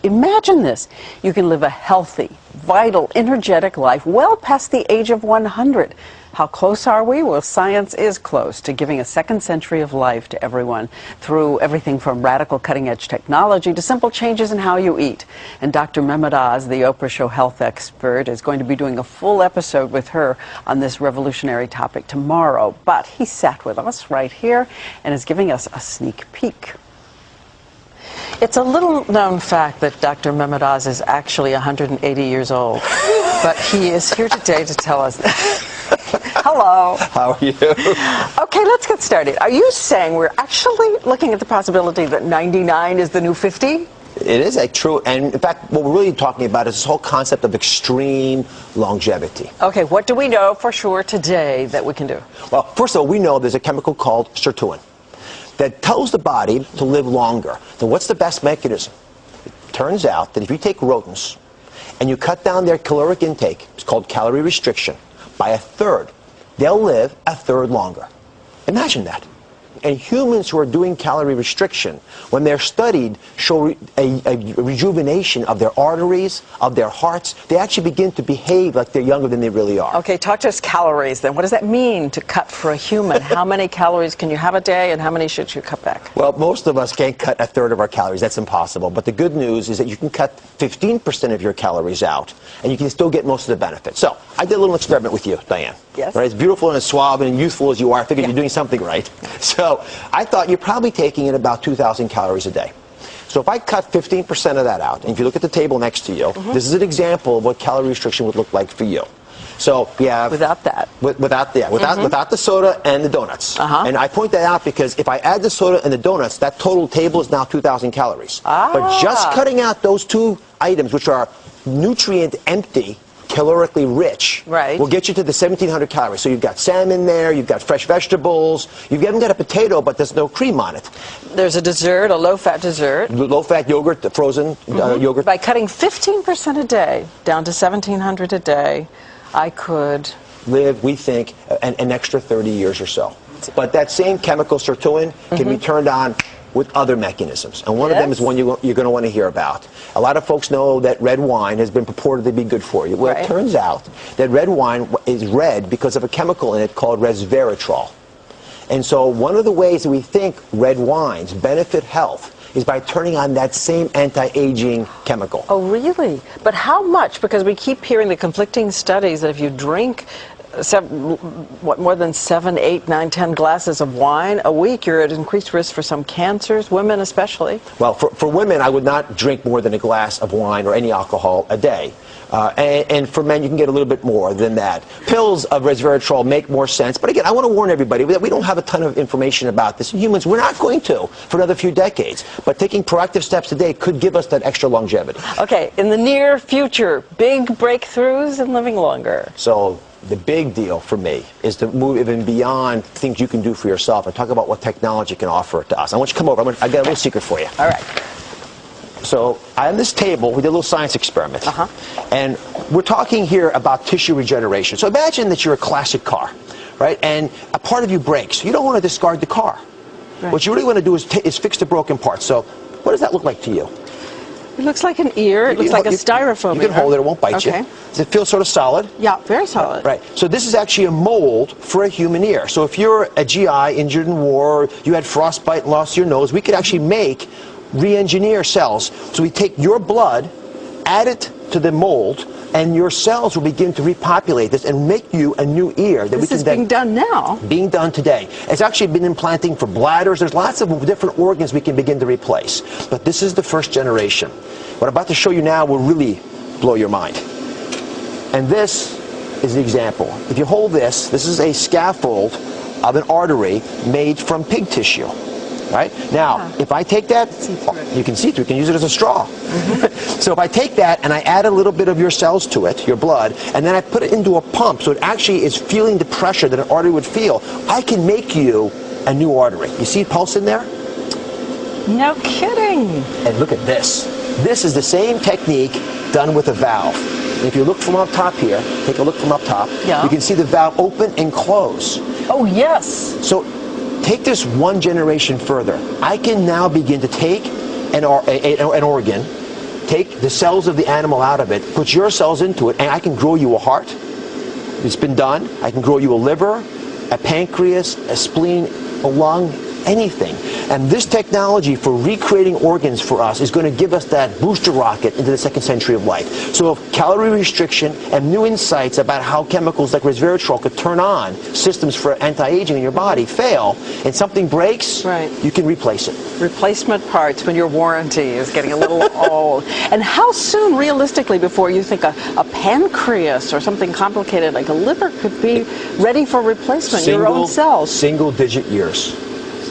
Imagine this. You can live a healthy, vital, energetic life well past the age of 100. How close are we? Well, science is close to giving a second century of life to everyone through everything from radical cutting-edge technology to simple changes in how you eat. And Dr. Mehmet Oz, the Oprah Show health expert, is going to be doing a full episode with her on this revolutionary topic tomorrow. But he sat with us right here and is giving us a sneak peek. It's a little-known fact that Dr. Mehmet Oz is actually 180 years old, but he is here today to tell us that. Hello. How are you? Okay, let's get started. Are you saying we're actually looking at the possibility that 99 is the new 50? It is a true, and in fact, what we're really talking about is this whole concept of extreme longevity. Okay, what do we know for sure today that we can do? Well, first of all, we know there's a chemical called sirtuin that tells the body to live longer. Then what's the best mechanism? It turns out that if you take rodents and you cut down their caloric intake, it's called calorie restriction, by a third, they'll live a third longer. Imagine that. And humans who are doing calorie restriction, when they're studied, show a rejuvenation of their arteries, of their hearts. They actually begin to behave like they're younger than they really are. Okay, talk to us calories then. What does that mean to cut for a human? How many calories can you have a day and how many should you cut back? Well, most of us can't cut a third of our calories. That's impossible. But the good news is that you can cut 15% of your calories out and you can still get most of the benefits. So I did a little experiment with you, Diane. Yes. Right? As beautiful and as suave and youthful as you are, I figured Yeah. you're doing something right. So I thought you're probably taking in about 2,000 calories a day. So if I cut 15% of that out, and if you look at the table next to you, this is an example of what calorie restriction would look like for you. So we have Without that. without the soda and the donuts. And I point that out because if I add the soda and the donuts, that total table is now 2,000 calories. But just cutting out those two items, which are nutrient empty, calorically rich, will get you to the 1,700 calories. So you've got salmon there, you've got fresh vegetables, you haven't got a potato, but there's no cream on it. There's a dessert, a low-fat dessert. Low-fat yogurt, the frozen yogurt. By cutting 15% a day down to 1,700 a day, I could live, we think, an extra 30 years or so. But that same chemical sirtuin can be turned on with other mechanisms. And one of them is one you're going to want to hear about. A lot of folks know that red wine has been purported to be good for you. Well, it turns out that red wine is red because of a chemical in it called resveratrol. And so one of the ways that we think red wines benefit health is by turning on that same anti-aging chemical. Oh, really? But how much? Because we keep hearing the conflicting studies that if you drink more than 7, 8, 9, 10 glasses of wine a week, you're at increased risk for some cancers, women especially. Well, for women, I would not drink more than a glass of wine or any alcohol a day. And for men, you can get a little bit more than that. Pills of resveratrol make more sense. But again, I want to warn everybody that we don't have a ton of information about this. In humans, we're not going to for another few decades. But taking proactive steps today could give us that extra longevity. Okay, in the near future, big breakthroughs in living longer. So the big deal for me is to move even beyond things you can do for yourself and talk about what technology can offer to us. I want you to come over. I got a little secret for you. All right. So on this table, we did a little science experiment. And we're talking here about tissue regeneration. So imagine that you're a classic car, right? And a part of you breaks. You don't want to discard the car. What you really want to do is fix the broken parts. So what does that look like to you? It looks like an ear. It looks like a styrofoam You can hold it. It won't bite you. Does it feel sort of solid? Yeah, very solid. Right. So this is actually a mold for a human ear. So if you're a GI injured in war, you had frostbite and lost your nose, we could actually re-engineer cells. So we take your blood, add it to the mold, and your cells will begin to repopulate this and make you a new ear. This is being done now. Being done today. It's actually been implanting for bladders. There's lots of different organs we can begin to replace. But this is the first generation. What I'm about to show you now will really blow your mind. And this is the example. If you hold this, this is a scaffold of an artery made from pig tissue. Right? Now, if I take that, you can see through, you can use it as a straw. So if I take that and I add a little bit of your cells to it, your blood, and then I put it into a pump so it actually is feeling the pressure that an artery would feel, I can make you a new artery. You see pulse in there? No kidding. And look at this. This is the same technique done with a valve. And if you look from up top here, take a look from up top, you can see the valve open and close. Oh, yes. So take this one generation further. I can now begin to take an organ, take the cells of the animal out of it, put your cells into it, and I can grow you a heart. It's been done. I can grow you a liver, a pancreas, a spleen, a lung, anything. And this technology for recreating organs for us is going to give us that booster rocket into the second century of life. So if calorie restriction and new insights about how chemicals like resveratrol could turn on systems for anti-aging in your body fail, and something breaks, you can replace it. Replacement parts when your warranty is getting a little old. And how soon, realistically, before you think a pancreas or something complicated like a liver could be ready for replacement, your own cells? Single-digit years.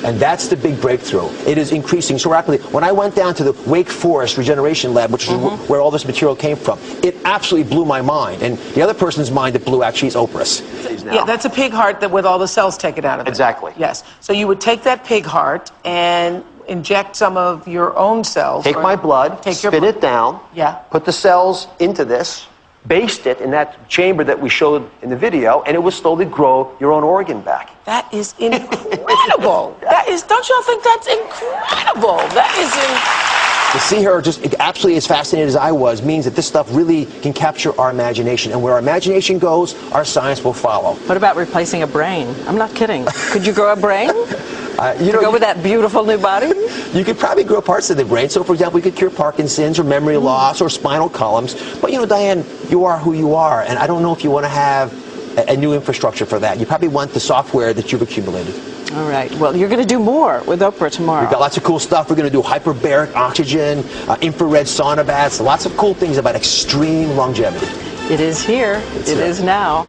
And that's the big breakthrough. It is increasing so rapidly. When I went down to the Wake Forest Regeneration Lab, which is where all this material came from, it absolutely blew my mind. And the other person's mind that blew actually is Oprah's. Yeah, that's a pig heart that with all the cells taken out of it. Exactly. Yes. So you would take that pig heart and inject some of your own cells. Take my blood, spit it down, put the cells into this, baste it in that chamber that we showed in the video, and it will slowly grow your own organ back. That is incredible. Don't y'all think that's incredible? That is To see her just absolutely as fascinated as I was means that this stuff really can capture our imagination. And where our imagination goes, our science will follow. What about replacing a brain? I'm not kidding. Could you grow a brain? You know, go with that beautiful new body? You could probably grow parts of the brain. So, for example, we could cure Parkinson's or memory loss or spinal columns. But, you know, Diane, you are who you are. And I don't know if you want to have a new infrastructure for that. You probably want the software that you've accumulated. All right. Well, you're going to do more with Oprah tomorrow. We've got lots of cool stuff. We're going to do hyperbaric oxygen, infrared sauna baths, lots of cool things about extreme longevity. It is here. It is now.